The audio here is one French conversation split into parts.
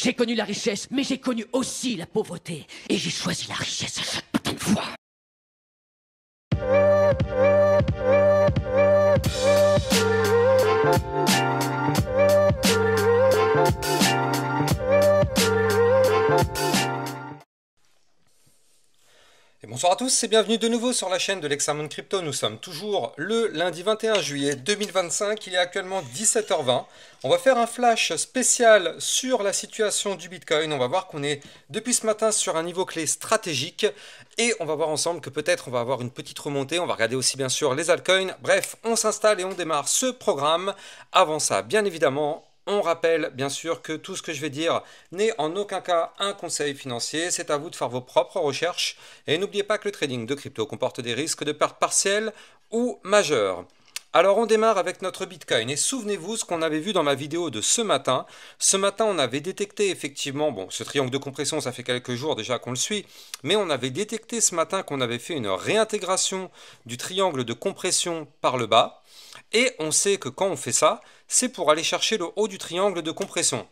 J'ai connu la richesse, mais j'ai connu aussi la pauvreté. Et j'ai choisi la richesse à chaque putain de fois. Et bonsoir à tous et bienvenue de nouveau sur la chaîne de l'Examen Crypto. Nous sommes toujours le lundi 21 juillet 2025, il est actuellement 17h20. On va faire un flash spécial sur la situation du Bitcoin. On va voir qu'on est depuis ce matin sur un niveau clé stratégique et on va voir ensemble que peut-être on va avoir une petite remontée. On va regarder aussi bien sûr les altcoins. Bref, on s'installe et on démarre ce programme. Avant ça, bien évidemment, on rappelle bien sûr que tout ce que je vais dire n'est en aucun cas un conseil financier, c'est à vous de faire vos propres recherches et n'oubliez pas que le trading de crypto comporte des risques de perte partielle ou majeure. Alors on démarre avec notre Bitcoin et souvenez-vous ce qu'on avait vu dans ma vidéo de ce matin. Ce matin on avait détecté effectivement, bon ce triangle de compression ça fait quelques jours déjà qu'on le suit, mais on avait détecté ce matin qu'on avait fait une réintégration du triangle de compression par le bas. Et on sait que quand on fait ça, c'est pour aller chercher le haut du triangle de compression.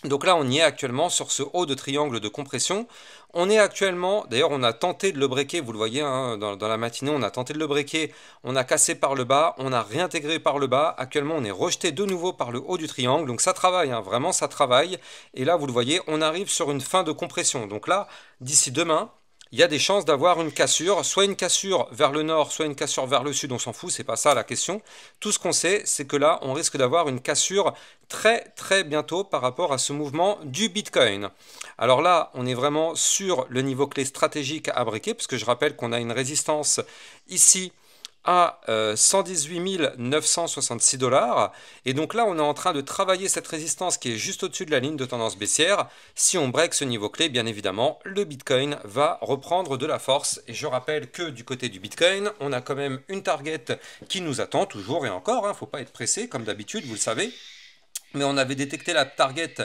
Donc là, on y est actuellement sur ce haut de triangle de compression. On est actuellement, d'ailleurs, on a tenté de le breaker, vous le voyez, hein, dans la matinée, on a tenté de le breaker, on a cassé par le bas, on a réintégré par le bas. Actuellement, on est rejeté de nouveau par le haut du triangle. Donc ça travaille, hein, vraiment ça travaille. Et là, vous le voyez, on arrive sur une fin de compression. Donc là, d'ici demain, il y a des chances d'avoir une cassure, soit une cassure vers le nord, soit une cassure vers le sud, on s'en fout, c'est pas ça la question. Tout ce qu'on sait, c'est que là, on risque d'avoir une cassure très bientôt par rapport à ce mouvement du Bitcoin. Alors là, on est vraiment sur le niveau clé stratégique à breaker, parce que je rappelle qu'on a une résistance ici à 118 966 $. Et donc là, on est en train de travailler cette résistance qui est juste au-dessus de la ligne de tendance baissière. Si on break ce niveau clé, bien évidemment, le Bitcoin va reprendre de la force. Et je rappelle que du côté du Bitcoin, on a quand même une target qui nous attend toujours et encore. Hein, faut pas être pressé, comme d'habitude, vous le savez. Mais on avait détecté la target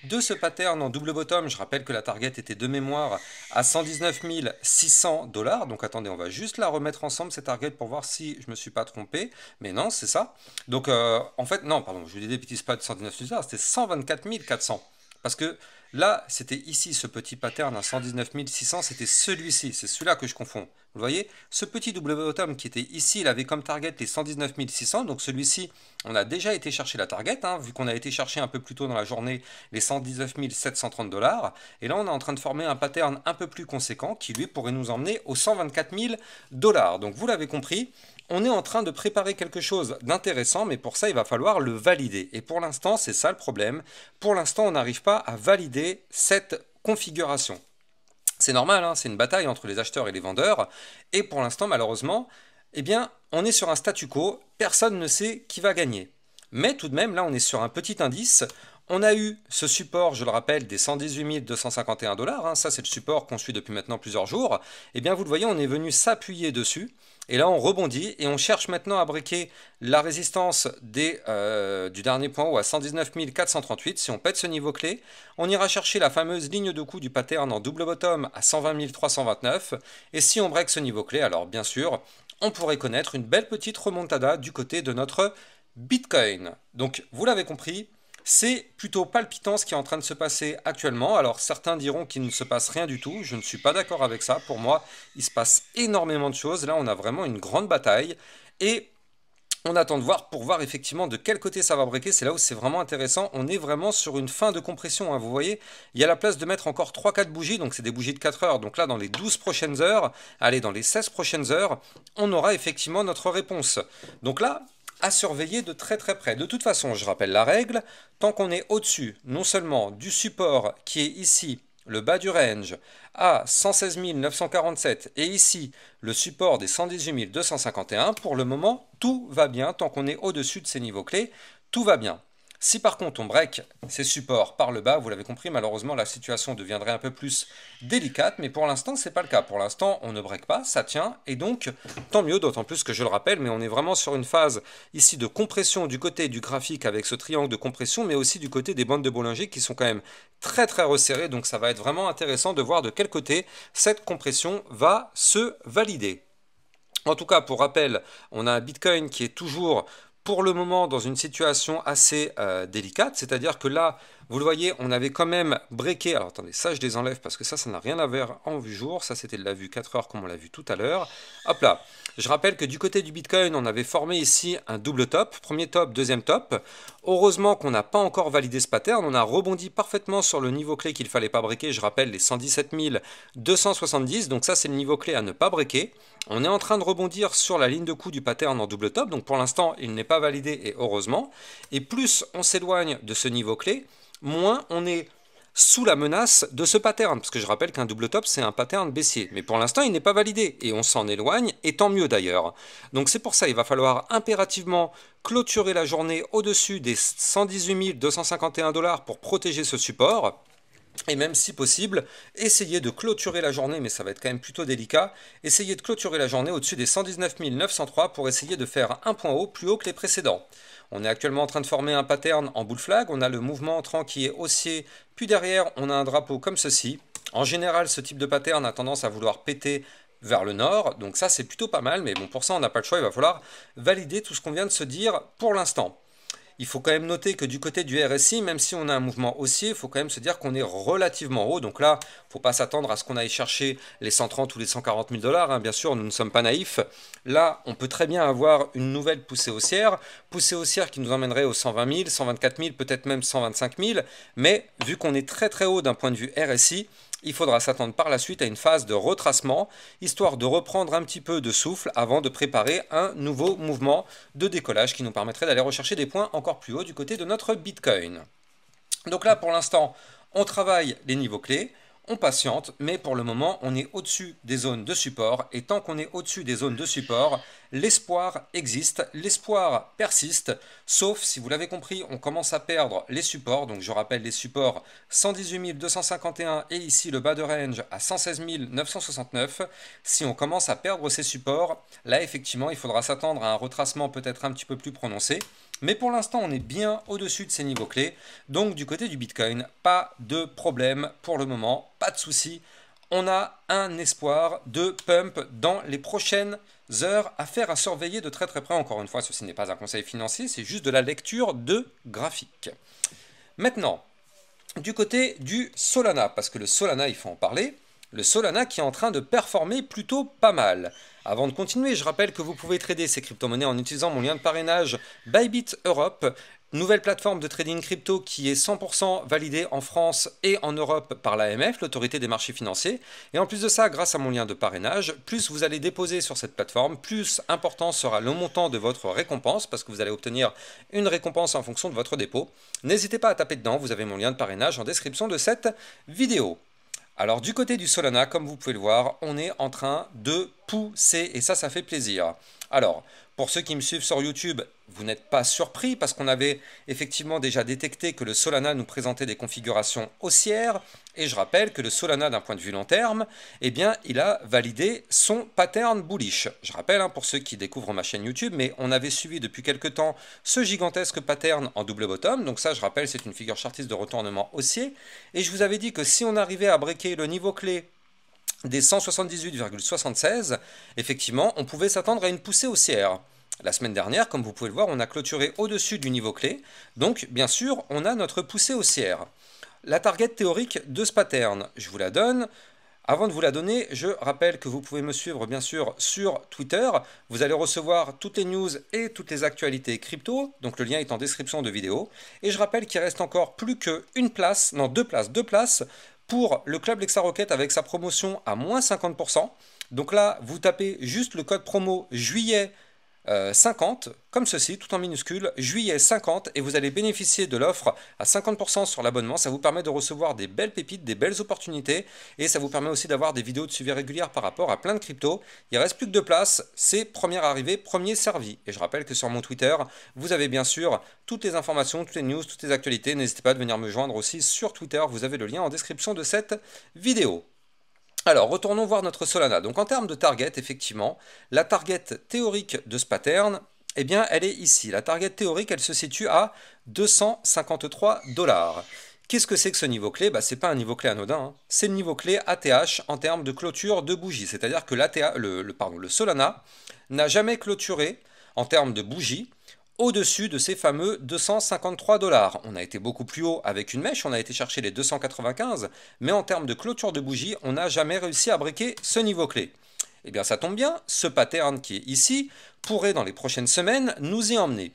de ce pattern en double bottom. Je rappelle que la target était de mémoire à 119 600 $. Donc attendez, on va juste la remettre ensemble, cette target, pour voir si je ne me suis pas trompé. Mais non, c'est ça. Donc en fait, non, pardon, je vous dis des petits spots de 119 $, c'était 124 400. Parce que là, c'était ici ce petit pattern à 119 600, c'était celui-ci, c'est celui-là que je confonds. Vous voyez, ce petit double bottom qui était ici, il avait comme target les 119 600, donc celui-ci, on a déjà été chercher la target, hein, vu qu'on a été chercher un peu plus tôt dans la journée les 119 730 $. Et là, on est en train de former un pattern un peu plus conséquent qui, lui, pourrait nous emmener aux 124 000 $. Donc, vous l'avez compris, on est en train de préparer quelque chose d'intéressant, mais pour ça, il va falloir le valider. Et pour l'instant, c'est ça le problème. Pour l'instant, on n'arrive pas à valider cette configuration. C'est normal, hein, c'est une bataille entre les acheteurs et les vendeurs. Et pour l'instant, malheureusement, eh bien, on est sur un statu quo. Personne ne sait qui va gagner. Mais tout de même, là, on est sur un petit indice. On a eu ce support, je le rappelle, des 118 251 $. Hein, ça, c'est le support qu'on suit depuis maintenant plusieurs jours. Eh bien, vous le voyez, on est venu s'appuyer dessus. Et là, on rebondit et on cherche maintenant à breaker la résistance du dernier point haut à 119 438. Si on pète ce niveau clé, on ira chercher la fameuse ligne de coup du pattern en double bottom à 120 329. Et si on break ce niveau clé, alors bien sûr, on pourrait connaître une belle petite remontada du côté de notre Bitcoin. Donc, vous l'avez compris, c'est plutôt palpitant ce qui est en train de se passer actuellement. Alors certains diront qu'il ne se passe rien du tout. Je ne suis pas d'accord avec ça. Pour moi, il se passe énormément de choses. Là, on a vraiment une grande bataille. Et on attend de voir pour voir effectivement de quel côté ça va breaker. C'est là où c'est vraiment intéressant. On est vraiment sur une fin de compression, hein. Vous voyez, il y a la place de mettre encore 3-4 bougies. Donc c'est des bougies de 4 heures. Donc là, dans les 12 prochaines heures, allez, dans les 16 prochaines heures, on aura effectivement notre réponse. Donc là, à surveiller de très près. De toute façon, je rappelle la règle, tant qu'on est au-dessus, non seulement du support qui est ici, le bas du range, à 116 947, et ici, le support des 118 251, pour le moment, tout va bien. Tant qu'on est au-dessus de ces niveaux clés, tout va bien. Si par contre on break ces supports par le bas, vous l'avez compris, malheureusement la situation deviendrait un peu plus délicate, mais pour l'instant c'est pas le cas. Pour l'instant on ne break pas, ça tient, et donc tant mieux, d'autant plus que je le rappelle, mais on est vraiment sur une phase ici de compression du côté du graphique avec ce triangle de compression, mais aussi du côté des bandes de Bollinger qui sont quand même très resserrées, donc ça va être vraiment intéressant de voir de quel côté cette compression va se valider. En tout cas, pour rappel, on a un Bitcoin qui est toujours pour le moment dans une situation assez délicate, c'est-à-dire que là, Vous le voyez, on avait quand même breaké. Alors attendez, ça je les enlève parce que ça n'a rien à voir en vue jour. Ça c'était de la vue 4 heures comme on l'a vu tout à l'heure. Hop là. Je rappelle que du côté du Bitcoin, on avait formé ici un double top. Premier top, deuxième top. Heureusement qu'on n'a pas encore validé ce pattern. On a rebondi parfaitement sur le niveau clé qu'il ne fallait pas breaker. Je rappelle les 117 270. Donc ça c'est le niveau clé à ne pas breaker. On est en train de rebondir sur la ligne de coup du pattern en double top. Donc pour l'instant, il n'est pas validé et heureusement. Et plus on s'éloigne de ce niveau clé, moins on est sous la menace de ce pattern, parce que je rappelle qu'un double top c'est un pattern baissier, mais pour l'instant il n'est pas validé, et on s'en éloigne, et tant mieux d'ailleurs. Donc c'est pour ça il va falloir impérativement clôturer la journée au-dessus des 118 251 $ pour protéger ce support, et même si possible, essayer de clôturer la journée, mais ça va être quand même plutôt délicat, essayer de clôturer la journée au-dessus des 119 903 pour essayer de faire un point haut plus haut que les précédents. On est actuellement en train de former un pattern en bull flag, on a le mouvement entrant qui est haussier, puis derrière on a un drapeau comme ceci. En général, ce type de pattern a tendance à vouloir péter vers le nord, donc ça c'est plutôt pas mal, mais bon pour ça on n'a pas le choix, il va falloir valider tout ce qu'on vient de se dire pour l'instant. Il faut quand même noter que du côté du RSI, même si on a un mouvement haussier, il faut quand même se dire qu'on est relativement haut. Donc là, il ne faut pas s'attendre à ce qu'on aille chercher les 130 ou les 140 000 $. Hein. Bien sûr, nous ne sommes pas naïfs. Là, on peut très bien avoir une nouvelle poussée haussière qui nous emmènerait aux 120 000, 124 000, peut-être même 125 000. Mais vu qu'on est très très haut d'un point de vue RSI, il faudra s'attendre par la suite à une phase de retracement, histoire de reprendre un petit peu de souffle avant de préparer un nouveau mouvement de décollage qui nous permettrait d'aller rechercher des points encore plus hauts du côté de notre Bitcoin. Donc là, pour l'instant, on travaille les niveaux clés, on patiente, mais pour le moment, on est au-dessus des zones de support, et tant qu'on est au-dessus des zones de support, l'espoir existe, l'espoir persiste, sauf, si vous l'avez compris, on commence à perdre les supports, donc je rappelle les supports 118 251 et ici le bas de range à 116 969. Si on commence à perdre ces supports, là effectivement, il faudra s'attendre à un retracement peut-être un petit peu plus prononcé. Mais pour l'instant, on est bien au-dessus de ces niveaux clés. Donc du côté du Bitcoin, pas de problème pour le moment, pas de souci. On a un espoir de pump dans les prochaines heures. Affaire à surveiller de très très près. Encore une fois, ceci n'est pas un conseil financier, c'est juste de la lecture de graphiques. Maintenant, du côté du Solana, parce que le Solana, il faut en parler. Le Solana qui est en train de performer plutôt pas mal. Avant de continuer, je rappelle que vous pouvez trader ces crypto-monnaies en utilisant mon lien de parrainage Bybit Europe, nouvelle plateforme de trading crypto qui est 100% validée en France et en Europe par l'AMF, l'autorité des marchés financiers. Et en plus de ça, grâce à mon lien de parrainage, plus vous allez déposer sur cette plateforme, plus important sera le montant de votre récompense, parce que vous allez obtenir une récompense en fonction de votre dépôt. N'hésitez pas à taper dedans, vous avez mon lien de parrainage en description de cette vidéo. Alors du côté du Solana, comme vous pouvez le voir, on est en train de pousser et ça fait plaisir. Alors, pour ceux qui me suivent sur YouTube, vous n'êtes pas surpris parce qu'on avait effectivement déjà détecté que le Solana nous présentait des configurations haussières. Et je rappelle que le Solana, d'un point de vue long terme, eh bien, il a validé son pattern bullish. Je rappelle, hein, pour ceux qui découvrent ma chaîne YouTube, mais on avait suivi depuis quelques temps ce gigantesque pattern en double bottom. Donc ça, je rappelle, c'est une figure chartiste de retournement haussier. Et je vous avais dit que si on arrivait à breaker le niveau clé des 178,76, effectivement, on pouvait s'attendre à une poussée haussière. La semaine dernière, comme vous pouvez le voir, on a clôturé au-dessus du niveau clé. Donc, bien sûr, on a notre poussée haussière. La target théorique de ce pattern, je vous la donne. Avant de vous la donner, je rappelle que vous pouvez me suivre, bien sûr, sur Twitter. Vous allez recevoir toutes les news et toutes les actualités crypto. Donc, le lien est en description de vidéo. Et je rappelle qu'il reste encore plus qu'une place, non, deux places pour le Club Lexa Rocket avec sa promotion à moins 50%. Donc là, vous tapez juste le code promo juillet 50, comme ceci, tout en minuscule, juillet 50, et vous allez bénéficier de l'offre à 50% sur l'abonnement. Ça vous permet de recevoir des belles pépites, des belles opportunités, et ça vous permet aussi d'avoir des vidéos de suivi régulières par rapport à plein de cryptos. Il reste plus que 2 places, c'est première arrivée, premier servi. Et je rappelle que sur mon Twitter, vous avez bien sûr toutes les informations, toutes les news, toutes les actualités. N'hésitez pas à venir me joindre aussi sur Twitter, vous avez le lien en description de cette vidéo. Alors, retournons voir notre Solana. Donc, en termes de target, effectivement, la target théorique de ce pattern, eh bien, elle est ici. La target théorique, elle se situe à 253 $. Qu'est-ce que c'est que ce niveau clé? Ce n'est pas un niveau clé anodin, hein. C'est le niveau clé ATH en termes de clôture de bougie. C'est-à-dire que le Solana n'a jamais clôturé en termes de bougie au-dessus de ces fameux 253 $. On a été beaucoup plus haut avec une mèche, on a été chercher les 295, mais en termes de clôture de bougie, on n'a jamais réussi à briquer ce niveau clé. Eh bien ça tombe bien, ce pattern qui est ici pourrait dans les prochaines semaines nous y emmener.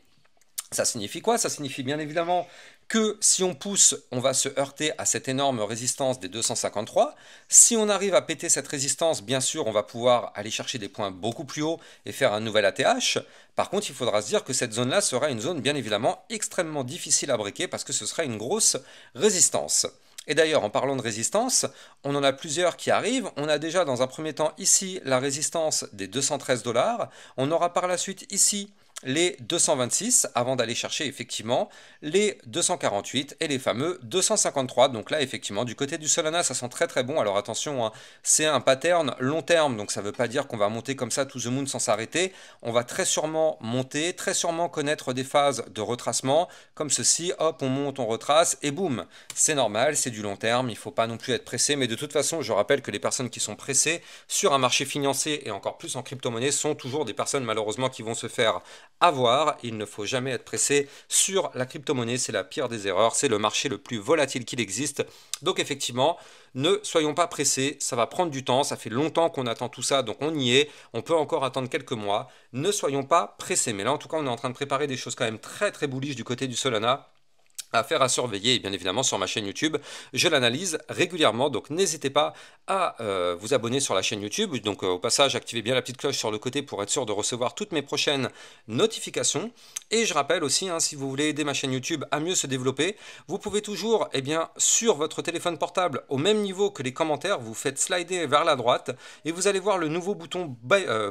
Ça signifie quoi? Ça signifie bien évidemment que si on pousse, on va se heurter à cette énorme résistance des 253. Si on arrive à péter cette résistance, bien sûr, on va pouvoir aller chercher des points beaucoup plus hauts et faire un nouvel ATH. Par contre, il faudra se dire que cette zone-là sera une zone bien évidemment extrêmement difficile à briquer parce que ce sera une grosse résistance. Et d'ailleurs, en parlant de résistance, on en a plusieurs qui arrivent. On a déjà dans un premier temps ici la résistance des 213 $. On aura par la suite ici les 226 avant d'aller chercher effectivement les 248 et les fameux 253. Donc là effectivement du côté du Solana ça sent très très bon. Alors attention hein, c'est un pattern long terme donc ça ne veut pas dire qu'on va monter comme ça to the moon sans s'arrêter. On va très sûrement monter, très sûrement connaître des phases de retracement comme ceci, hop on monte, on retrace et boum. C'est normal, c'est du long terme, il ne faut pas non plus être pressé mais de toute façon je rappelle que les personnes qui sont pressées sur un marché financier et encore plus en crypto-monnaie sont toujours des personnes malheureusement qui vont se faire avoir. Il ne faut jamais être pressé sur la crypto-monnaie, c'est la pire des erreurs, c'est le marché le plus volatile qu'il existe. Donc effectivement, ne soyons pas pressés, ça va prendre du temps, ça fait longtemps qu'on attend tout ça, donc on y est, on peut encore attendre quelques mois. Ne soyons pas pressés, mais là en tout cas on est en train de préparer des choses quand même très très bullish du côté du Solana. Affaire à surveiller et bien évidemment sur ma chaîne YouTube je l'analyse régulièrement donc n'hésitez pas à vous abonner sur la chaîne YouTube donc au passage activez bien la petite cloche sur le côté pour être sûr de recevoir toutes mes prochaines notifications et je rappelle aussi hein, si vous voulez aider ma chaîne YouTube à mieux se développer vous pouvez toujours sur votre téléphone portable au même niveau que les commentaires vous faites slider vers la droite et vous allez voir le nouveau bouton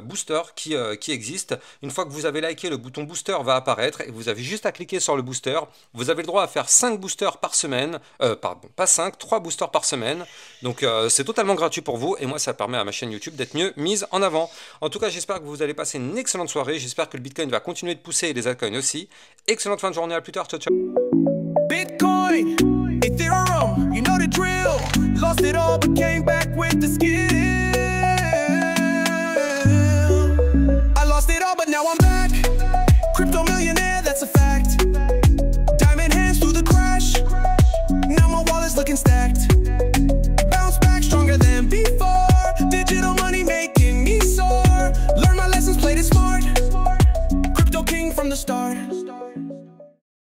booster qui existe. Une fois que vous avez liké le bouton booster va apparaître et vous avez juste à cliquer sur le booster. Vous avez le droit à faire 5 boosters par semaine, pardon, pas 5, 3 boosters par semaine, donc c'est totalement gratuit pour vous, et moi ça permet à ma chaîne YouTube d'être mieux mise en avant. En tout cas j'espère que vous allez passer une excellente soirée, j'espère que le Bitcoin va continuer de pousser et les altcoins aussi. Excellente fin de journée, à plus tard, ciao ciao. Bitcoin, Ethereum, you know the drill. Lost it all but came back with the skill.